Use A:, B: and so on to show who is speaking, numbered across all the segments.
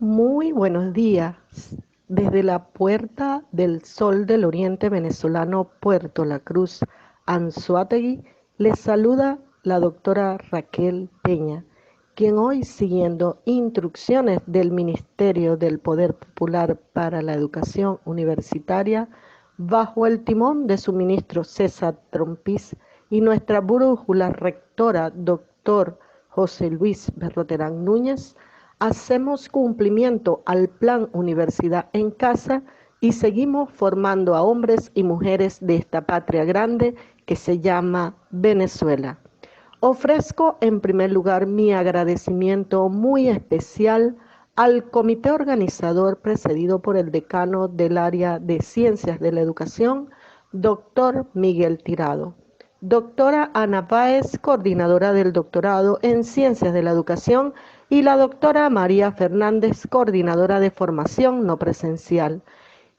A: Muy buenos días. Desde la Puerta del Sol del Oriente venezolano, Puerto La Cruz, Anzoátegui, les saluda la doctora Raquel Peña, quien hoy, siguiendo instrucciones del Ministerio del Poder Popular para la Educación Universitaria, bajo el timón de su ministro César Trompis y nuestra brújula rectora, doctor José Luis Berroterán Núñez, hacemos cumplimiento al Plan Universidad en Casa y seguimos formando a hombres y mujeres de esta patria grande que se llama Venezuela. Ofrezco en primer lugar mi agradecimiento muy especial al comité organizador precedido por el decano del área de Ciencias de la Educación, doctor Miguel Tirado. Doctora Ana Páez, coordinadora del doctorado en Ciencias de la Educación, y la doctora María Fernández, coordinadora de formación no presencial.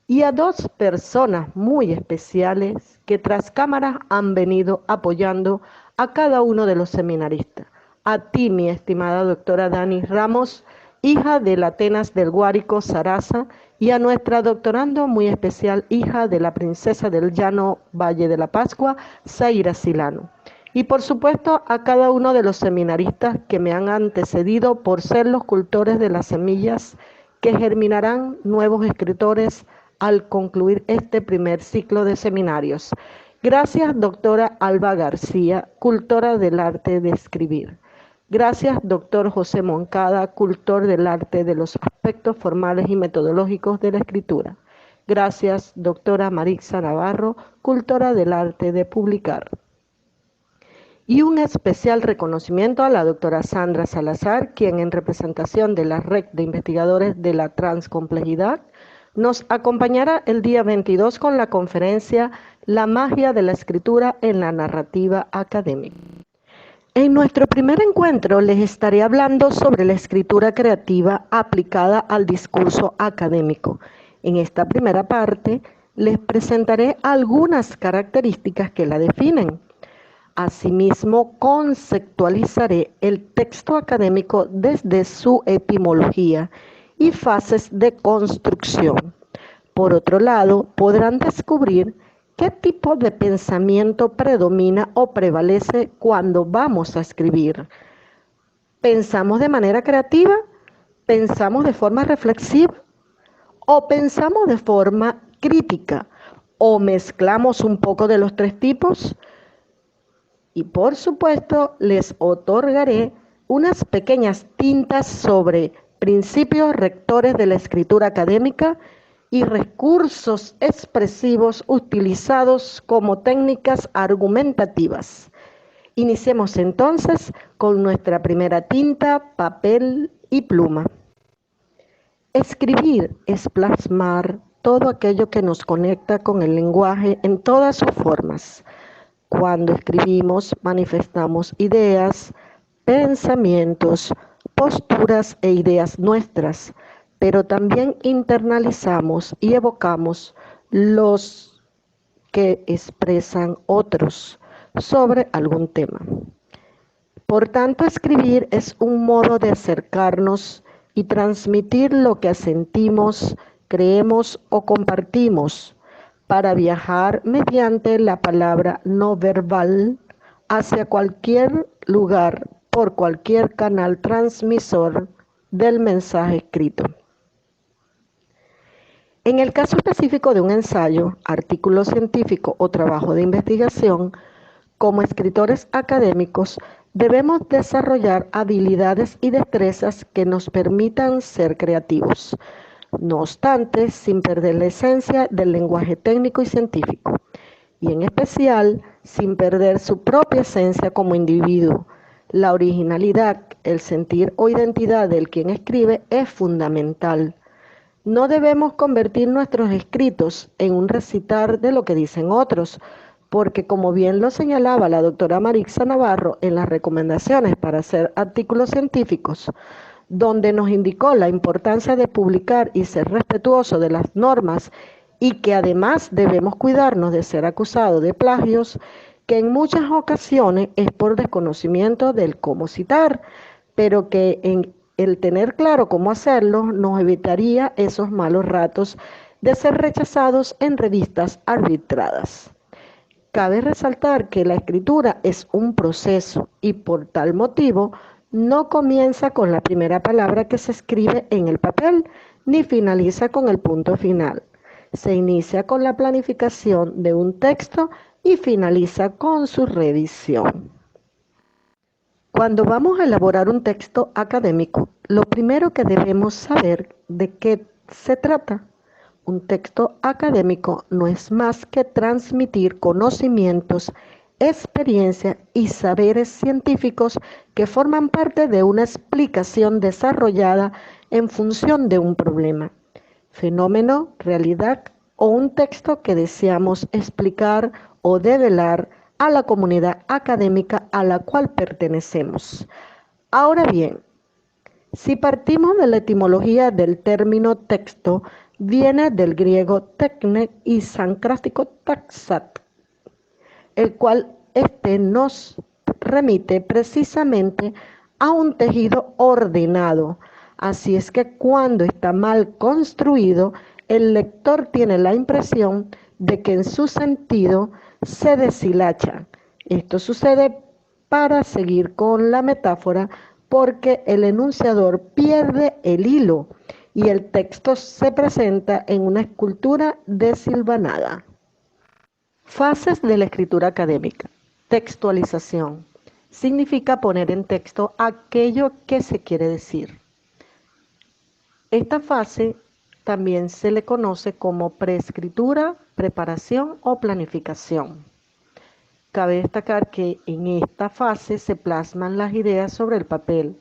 A: Y a dos personas muy especiales que tras cámaras han venido apoyando a cada uno de los seminaristas. A ti, mi estimada doctora Dani Ramos, hija del Atenas del Guárico, Sarasa, y a nuestra doctorando muy especial, hija de la princesa del Llano Valle de la Pascua, Zaira Silano. Y por supuesto a cada uno de los seminaristas que me han antecedido por ser los cultores de las semillas que germinarán nuevos escritores al concluir este primer ciclo de seminarios. Gracias, doctora Alba García, cultora del arte de escribir. Gracias, doctor José Moncada, cultor del arte de los aspectos formales y metodológicos de la escritura. Gracias, doctora Marixa Navarro, cultora del arte de publicar. Y un especial reconocimiento a la doctora Sandra Salazar, quien en representación de la Red de Investigadores de la Transcomplejidad nos acompañará el día 22 con la conferencia La magia de la escritura en la narrativa académica. En nuestro primer encuentro les estaré hablando sobre la escritura creativa aplicada al discurso académico. En esta primera parte les presentaré algunas características que la definen. Asimismo, conceptualizaré el texto académico desde su etimología y fases de construcción. Por otro lado, podrán descubrir qué tipo de pensamiento predomina o prevalece cuando vamos a escribir. ¿Pensamos de manera creativa? ¿Pensamos de forma reflexiva? ¿O pensamos de forma crítica? ¿O mezclamos un poco de los tres tipos? Y por supuesto, les otorgaré unas pequeñas tintas sobre principios rectores de la escritura académica y recursos expresivos utilizados como técnicas argumentativas. Iniciemos entonces con nuestra primera tinta, papel y pluma. Escribir es plasmar todo aquello que nos conecta con el lenguaje en todas sus formas. Cuando escribimos, manifestamos ideas, pensamientos, posturas e ideas nuestras, pero también internalizamos y evocamos los que expresan otros sobre algún tema. Por tanto, escribir es un modo de acercarnos y transmitir lo que sentimos, creemos o compartimos, para viajar mediante la palabra no verbal hacia cualquier lugar por cualquier canal transmisor del mensaje escrito. En el caso específico de un ensayo, artículo científico o trabajo de investigación, como escritores académicos debemos desarrollar habilidades y destrezas que nos permitan ser creativos. No obstante, sin perder la esencia del lenguaje técnico y científico, y en especial sin perder su propia esencia como individuo. La originalidad, el sentir o identidad del quien escribe es fundamental. No debemos convertir nuestros escritos en un recitar de lo que dicen otros, porque como bien lo señalaba la doctora Marixa Navarro en las recomendaciones para hacer artículos científicos, donde nos indicó la importancia de publicar y ser respetuoso de las normas y que además debemos cuidarnos de ser acusados de plagios, que en muchas ocasiones es por desconocimiento del cómo citar, pero que El tener claro cómo hacerlo nos evitaría esos malos ratos de ser rechazados en revistas arbitradas. Cabe resaltar que la escritura es un proceso y por tal motivo no comienza con la primera palabra que se escribe en el papel ni finaliza con el punto final. Se inicia con la planificación de un texto y finaliza con su revisión. Cuando vamos a elaborar un texto académico, lo primero que debemos saber de qué se trata. Un texto académico no es más que transmitir conocimientos, experiencia y saberes científicos que forman parte de una explicación desarrollada en función de un problema, fenómeno, realidad o un texto que deseamos explicar o develar a la comunidad académica a la cual pertenecemos. Ahora bien, si partimos de la etimología del término texto, viene del griego tekne y sanscrítico taxat, el cual nos remite precisamente a un tejido ordenado. Así es que cuando está mal construido, el lector tiene la impresión de que en su sentido se deshilacha. Esto sucede, para seguir con la metáfora, porque el enunciador pierde el hilo y el texto se presenta en una escultura desilvanada. Fases de la escritura académica. Textualización. Significa poner en texto aquello que se quiere decir. Esta fase también se le conoce como preescritura, preparación o planificación. Cabe destacar que en esta fase se plasman las ideas sobre el papel.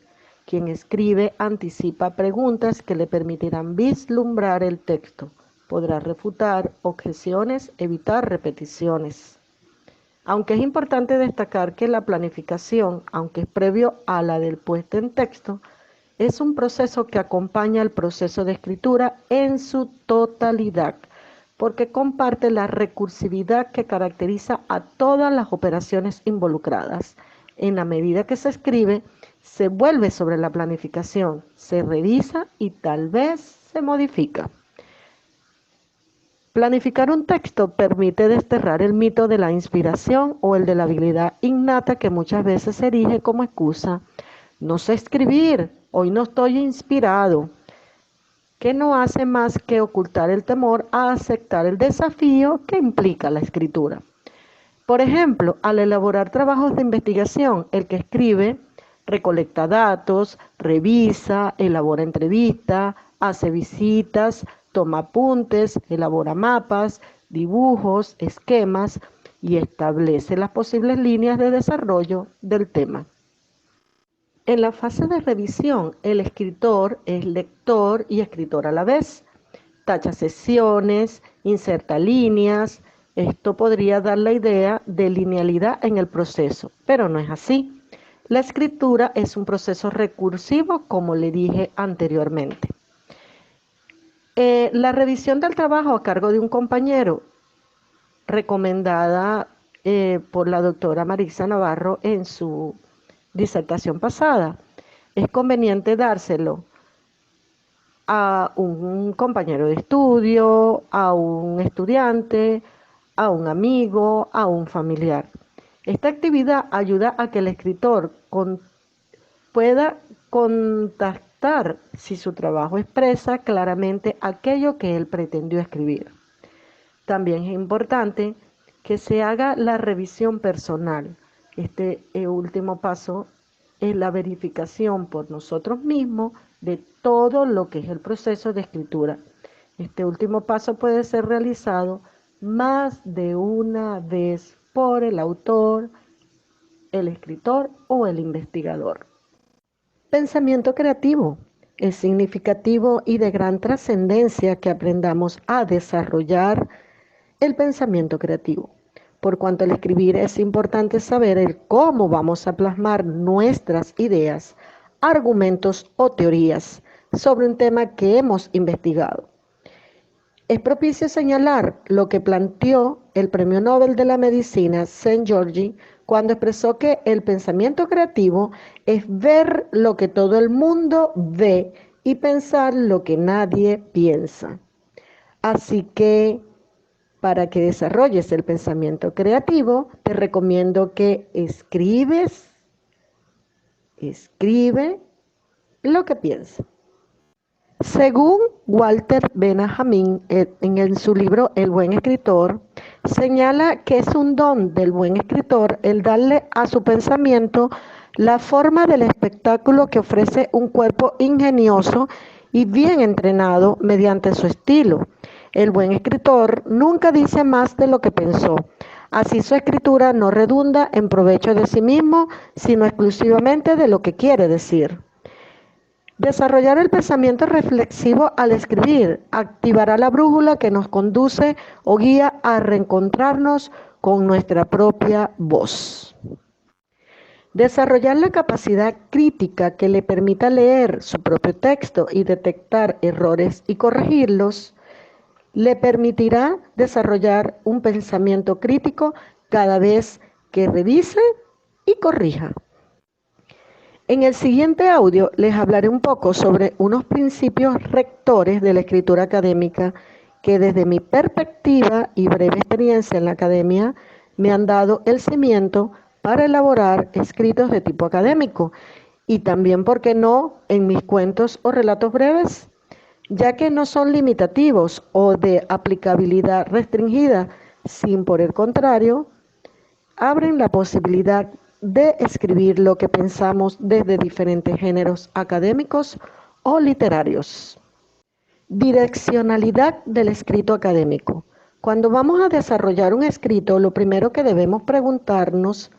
A: Quien escribe anticipa preguntas que le permitirán vislumbrar el texto. Podrá refutar objeciones, evitar repeticiones. Aunque es importante destacar que la planificación, aunque es previo a la del puesto en texto, es un proceso que acompaña al proceso de escritura en su totalidad, porque comparte la recursividad que caracteriza a todas las operaciones involucradas. En la medida que se escribe, se vuelve sobre la planificación, se revisa y tal vez se modifica. Planificar un texto permite desterrar el mito de la inspiración o el de la habilidad innata que muchas veces se erige como excusa. No sé escribir, hoy no estoy inspirado, que no hace más que ocultar el temor a aceptar el desafío que implica la escritura. Por ejemplo, al elaborar trabajos de investigación, el que escribe recolecta datos, revisa, elabora entrevistas, hace visitas, toma apuntes, elabora mapas, dibujos, esquemas y establece las posibles líneas de desarrollo del tema. En la fase de revisión, el escritor es lector y escritor a la vez. Tacha secciones, inserta líneas. Esto podría dar la idea de linealidad en el proceso, pero no es así. La escritura es un proceso recursivo, como le dije anteriormente. La revisión del trabajo a cargo de un compañero, recomendada por la doctora Marisa Navarro en su disertación pasada, es conveniente dárselo a un compañero de estudio, a un estudiante, a un amigo, a un familiar. Esta actividad ayuda a que el escritor pueda contactar si su trabajo expresa claramente aquello que él pretendió escribir. También es importante que se haga la revisión personal. Este último paso es la verificación por nosotros mismos de todo lo que es el proceso de escritura. Este último paso puede ser realizado más de una vez por el autor, el escritor o el investigador. Pensamiento creativo. Es significativo y de gran trascendencia que aprendamos a desarrollar el pensamiento creativo. Por cuanto al escribir es importante saber el cómo vamos a plasmar nuestras ideas, argumentos o teorías sobre un tema que hemos investigado. Es propicio señalar lo que planteó el Premio Nobel de la Medicina St. George cuando expresó que el pensamiento creativo es ver lo que todo el mundo ve y pensar lo que nadie piensa. Así que para que desarrolles el pensamiento creativo, te recomiendo que escribe lo que piensas. Según Walter Benjamin, en su libro El buen escritor, señala que es un don del buen escritor el darle a su pensamiento la forma del espectáculo que ofrece un cuerpo ingenioso y bien entrenado mediante su estilo. El buen escritor nunca dice más de lo que pensó. Así su escritura no redunda en provecho de sí mismo, sino exclusivamente de lo que quiere decir. Desarrollar el pensamiento reflexivo al escribir activará la brújula que nos conduce o guía a reencontrarnos con nuestra propia voz. Desarrollar la capacidad crítica que le permita leer su propio texto y detectar errores y corregirlos, le permitirá desarrollar un pensamiento crítico cada vez que revise y corrija. En el siguiente audio les hablaré un poco sobre unos principios rectores de la escritura académica que desde mi perspectiva y breve experiencia en la academia me han dado el cimiento para elaborar escritos de tipo académico y también, ¿por qué no?, en mis cuentos o relatos breves, ya que no son limitativos o de aplicabilidad restringida, sin por el contrario, abren la posibilidad de escribir lo que pensamos desde diferentes géneros académicos o literarios. Direccionalidad del escrito académico. Cuando vamos a desarrollar un escrito, lo primero que debemos preguntarnos,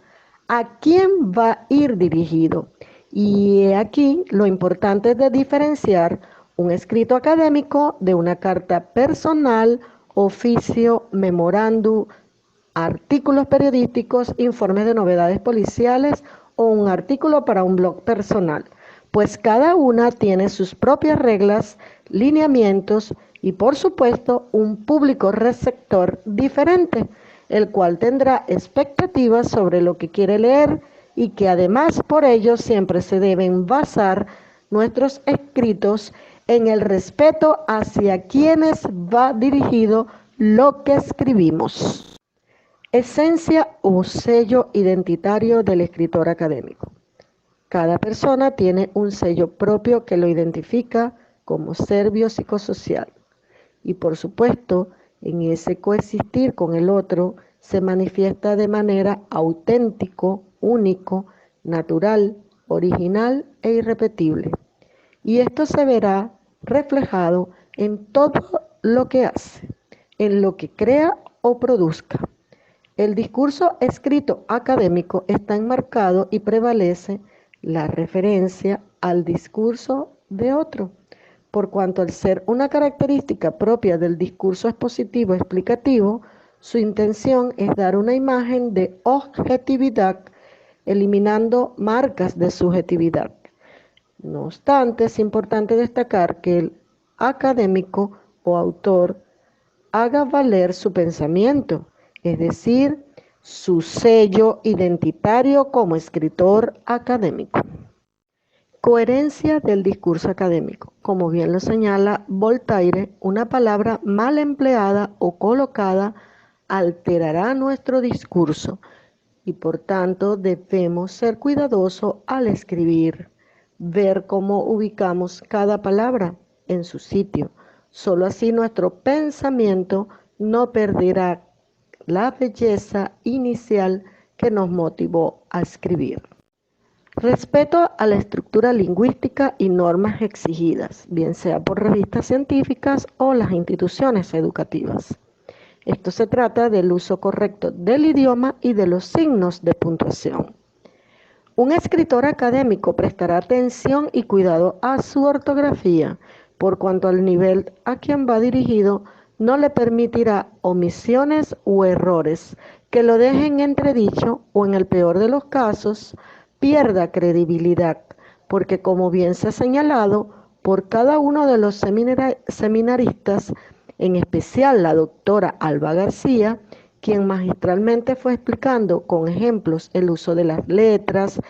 A: ¿a quién va a ir dirigido? Y aquí lo importante es de diferenciar un escrito académico de una carta personal, oficio, memorándum, artículos periodísticos, informes de novedades policiales o un artículo para un blog personal, pues cada una tiene sus propias reglas, lineamientos y por supuesto un público receptor diferente, el cual tendrá expectativas sobre lo que quiere leer y que además por ello siempre se deben basar nuestros escritos en el respeto hacia quienes va dirigido lo que escribimos. Esencia o sello identitario del escritor académico. Cada persona tiene un sello propio que lo identifica como ser biopsicosocial. Y por supuesto, en ese coexistir con el otro se manifiesta de manera auténtico, único, natural, original e irrepetible. Y esto se verá reflejado en todo lo que hace, en lo que crea o produzca. El discurso escrito académico está enmarcado y prevalece la referencia al discurso de otro, por cuanto al ser una característica propia del discurso expositivo explicativo, su intención es dar una imagen de objetividad, eliminando marcas de subjetividad. No obstante, es importante destacar que el académico o autor haga valer su pensamiento, es decir, su sello identitario como escritor académico. Coherencia del discurso académico. Como bien lo señala Voltaire, una palabra mal empleada o colocada alterará nuestro discurso y por tanto debemos ser cuidadosos al escribir, ver cómo ubicamos cada palabra en su sitio. Solo así nuestro pensamiento no perderá la belleza inicial que nos motivó a escribir. Respeto a la estructura lingüística y normas exigidas, bien sea por revistas científicas o las instituciones educativas. Esto se trata del uso correcto del idioma y de los signos de puntuación. Un escritor académico prestará atención y cuidado a su ortografía, por cuanto al nivel a quien va dirigido no le permitirá omisiones u errores que lo dejen entredicho o, en el peor de los casos, pierda credibilidad, porque como bien se ha señalado, por cada uno de los seminaristas, en especial la doctora Alba García, quien magistralmente fue explicando con ejemplos el uso de las letras,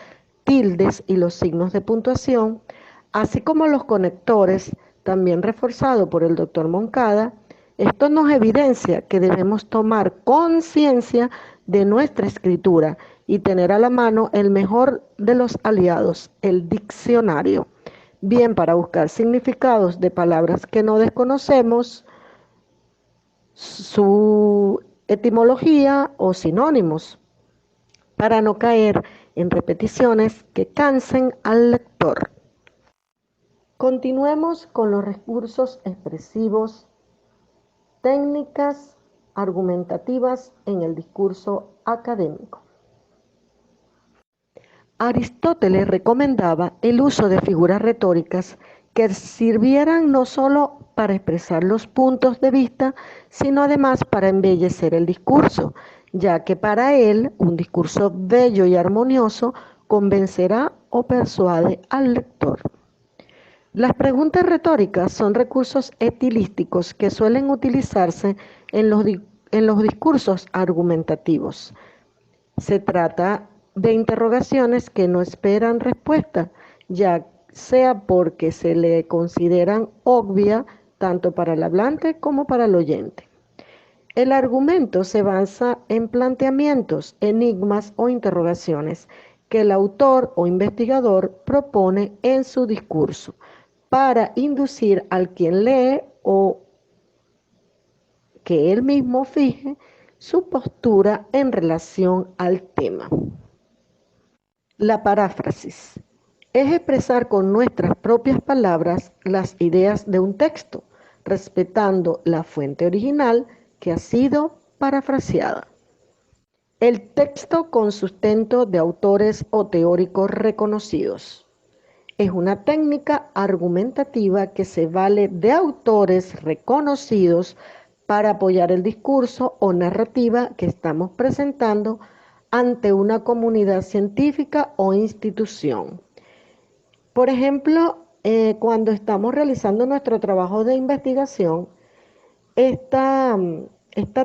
A: tildes y los signos de puntuación, así como los conectores, también reforzado por el doctor Moncada. Esto nos evidencia que debemos tomar conciencia de nuestra escritura y tener a la mano el mejor de los aliados, el diccionario, bien para buscar significados de palabras que no desconocemos, su etimología o sinónimos, para no caer en repeticiones que cansen al lector. Continuemos con los recursos expresivos, técnicas argumentativas en el discurso académico. Aristóteles recomendaba el uso de figuras retóricas que sirvieran no solo para expresar los puntos de vista, sino además para embellecer el discurso, ya que para él un discurso bello y armonioso convencerá o persuade al lector. Las preguntas retóricas son recursos estilísticos que suelen utilizarse en los discursos argumentativos. Se trata de interrogaciones que no esperan respuesta, ya sea porque se le consideran obvias tanto para el hablante como para el oyente. El argumento se basa en planteamientos, enigmas o interrogaciones que el autor o investigador propone en su discurso para inducir al quien lee o que él mismo fije su postura en relación al tema. La paráfrasis es expresar con nuestras propias palabras las ideas de un texto, respetando la fuente original que ha sido parafraseada. El texto con sustento de autores o teóricos reconocidos. Es una técnica argumentativa que se vale de autores reconocidos para apoyar el discurso o narrativa que estamos presentando ante una comunidad científica o institución. Por ejemplo, cuando estamos realizando nuestro trabajo de investigación, esta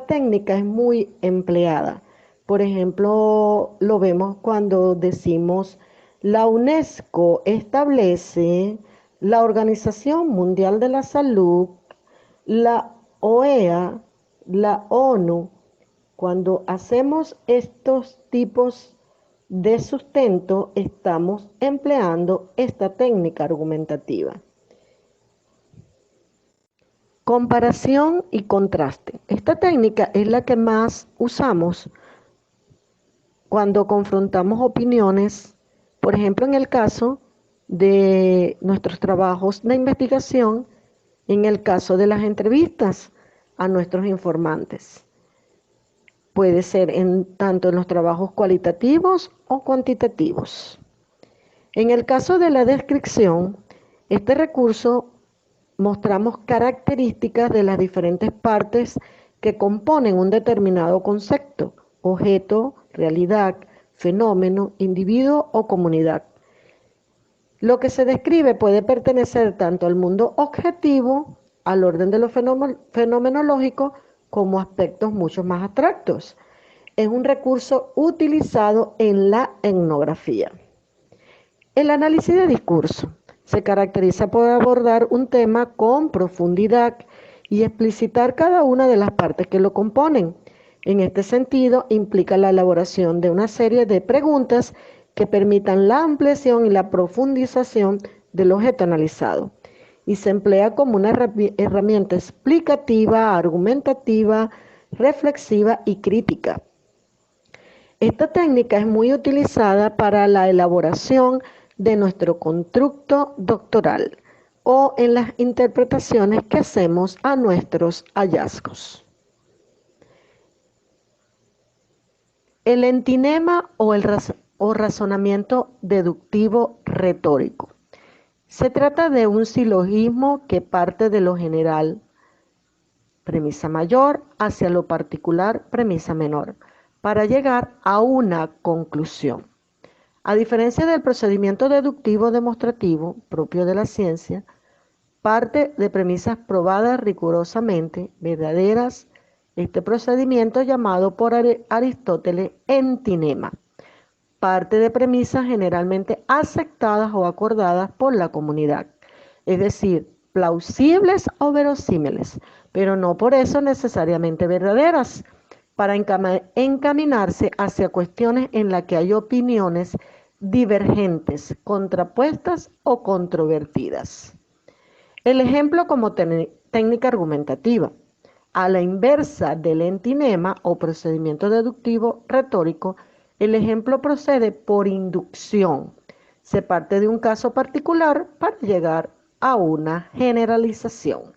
A: técnica es muy empleada. Por ejemplo, lo vemos cuando decimos: la UNESCO establece, la Organización Mundial de la Salud, la OEA, la ONU. Cuando hacemos estos tipos de sustento, estamos empleando esta técnica argumentativa. Comparación y contraste. Esta técnica es la que más usamos cuando confrontamos opiniones, por ejemplo, en el caso de nuestros trabajos de investigación, en el caso de las entrevistas a nuestros informantes. Puede ser tanto en los trabajos cualitativos o cuantitativos. En el caso de la descripción, este recurso mostramos características de las diferentes partes que componen un determinado concepto, objeto, realidad, fenómeno, individuo o comunidad. Lo que se describe puede pertenecer tanto al mundo objetivo, al orden de lo fenomenológico, como aspectos mucho más abstractos. Es un recurso utilizado en la etnografía. El análisis de discurso se caracteriza por abordar un tema con profundidad y explicitar cada una de las partes que lo componen. En este sentido, implica la elaboración de una serie de preguntas que permitan la ampliación y la profundización del objeto analizado, y se emplea como una herramienta explicativa, argumentativa, reflexiva y crítica. Esta técnica es muy utilizada para la elaboración de nuestro constructo doctoral o en las interpretaciones que hacemos a nuestros hallazgos. El entinema o razonamiento deductivo retórico. Se trata de un silogismo que parte de lo general, premisa mayor, hacia lo particular, premisa menor, para llegar a una conclusión. A diferencia del procedimiento deductivo demostrativo propio de la ciencia, parte de premisas probadas rigurosamente, verdaderas Este procedimiento llamado por Aristóteles entinema, parte de premisas generalmente aceptadas o acordadas por la comunidad, es decir, plausibles o verosímiles, pero no por eso necesariamente verdaderas, para encaminarse hacia cuestiones en las que hay opiniones divergentes, contrapuestas o controvertidas. El ejemplo como técnica argumentativa. A la inversa del entinema o procedimiento deductivo retórico, el ejemplo procede por inducción. Se parte de un caso particular para llegar a una generalización.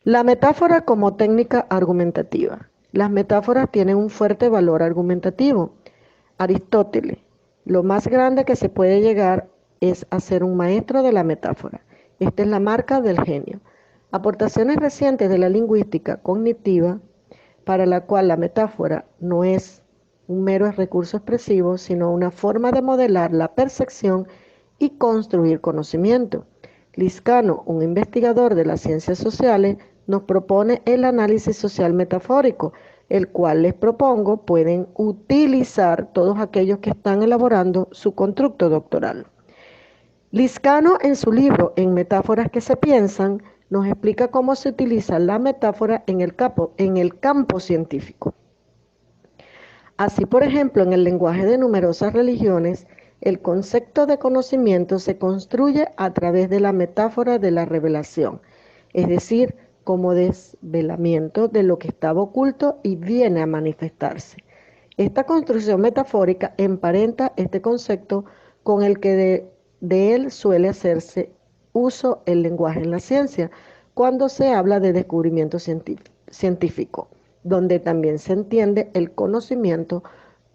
A: La metáfora como técnica argumentativa. Las metáforas tienen un fuerte valor argumentativo. Aristóteles, lo más grande que se puede llegar es a ser un maestro de la metáfora. Esta es la marca del genio. Aportaciones recientes de la lingüística cognitiva, para la cual la metáfora no es un mero recurso expresivo, sino una forma de modelar la percepción y construir conocimiento. Liscano, un investigador de las ciencias sociales, nos propone el análisis social metafórico, el cual les propongo pueden utilizar todos aquellos que están elaborando su constructo doctoral. Liscano, en su libro En metáforas que se piensan, nos explica cómo se utiliza la metáfora en el campo científico. Así, por ejemplo, en el lenguaje de numerosas religiones, el concepto de conocimiento se construye a través de la metáfora de la revelación, es decir, como desvelamiento de lo que estaba oculto y viene a manifestarse. Esta construcción metafórica emparenta este concepto con el que de él suele hacerse uso el lenguaje en la ciencia, cuando se habla de descubrimiento científico, donde también se entiende el conocimiento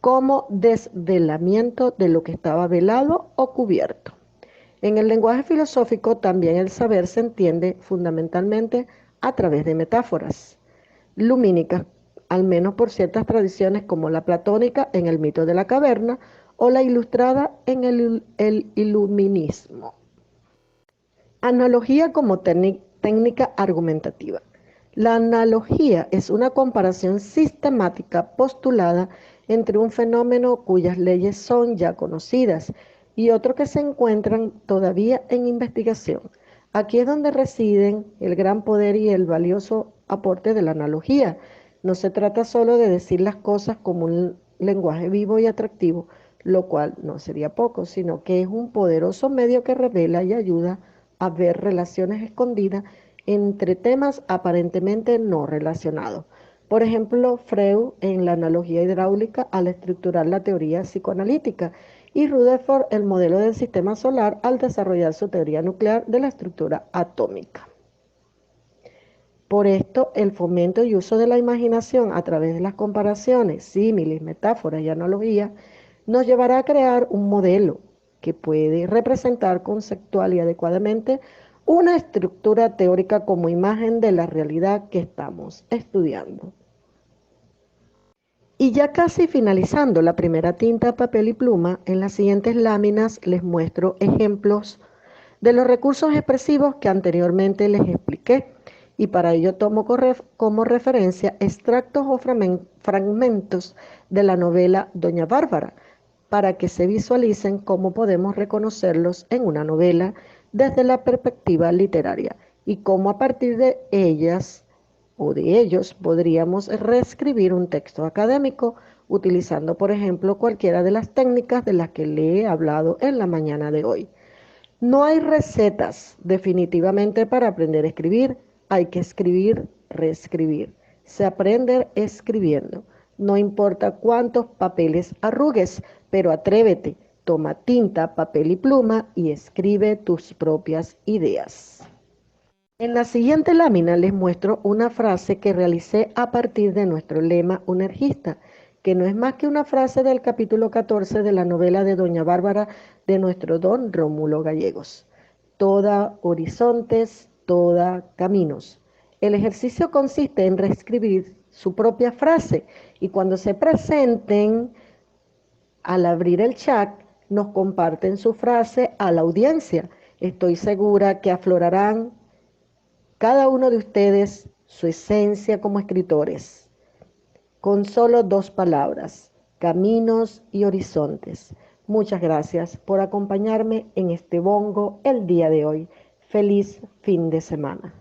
A: como desvelamiento de lo que estaba velado o cubierto. En el lenguaje filosófico también el saber se entiende fundamentalmente a través de metáforas lumínicas, al menos por ciertas tradiciones como la platónica en el mito de la caverna o la ilustrada en el iluminismo. Analogía como técnica argumentativa. La analogía es una comparación sistemática postulada entre un fenómeno cuyas leyes son ya conocidas y otro que se encuentran todavía en investigación. Aquí es donde residen el gran poder y el valioso aporte de la analogía. No se trata solo de decir las cosas como un lenguaje vivo y atractivo, lo cual no sería poco, sino que es un poderoso medio que revela y ayuda a ver relaciones escondidas entre temas aparentemente no relacionados. Por ejemplo, Freud en la analogía hidráulica al estructurar la teoría psicoanalítica y Rutherford el modelo del sistema solar al desarrollar su teoría nuclear de la estructura atómica. Por esto, el fomento y uso de la imaginación a través de las comparaciones, símiles, metáforas y analogías nos llevará a crear un modelo que puede representar conceptual y adecuadamente una estructura teórica como imagen de la realidad que estamos estudiando. Y ya casi finalizando la primera tinta, papel y pluma, en las siguientes láminas les muestro ejemplos de los recursos expresivos que anteriormente les expliqué, y para ello tomo como referencia extractos o fragmentos de la novela Doña Bárbara, para que se visualicen cómo podemos reconocerlos en una novela desde la perspectiva literaria y cómo a partir de ellas o de ellos podríamos reescribir un texto académico utilizando, por ejemplo, cualquiera de las técnicas de las que le he hablado en la mañana de hoy. No hay recetas definitivamente para aprender a escribir, hay que escribir, reescribir. Se aprende escribiendo. No importa cuántos papeles arrugues, pero atrévete, toma tinta, papel y pluma y escribe tus propias ideas. En la siguiente lámina les muestro una frase que realicé a partir de nuestro lema unergista, que no es más que una frase del capítulo 14 de la novela de Doña Bárbara de nuestro don Rómulo Gallegos. Toda horizontes, toda caminos. El ejercicio consiste en reescribir su propia frase y cuando se presenten, al abrir el chat, nos comparten su frase a la audiencia. Estoy segura que aflorarán cada uno de ustedes su esencia como escritores, con solo 2 palabras: caminos y horizontes. Muchas gracias por acompañarme en este bongo el día de hoy. Feliz fin de semana.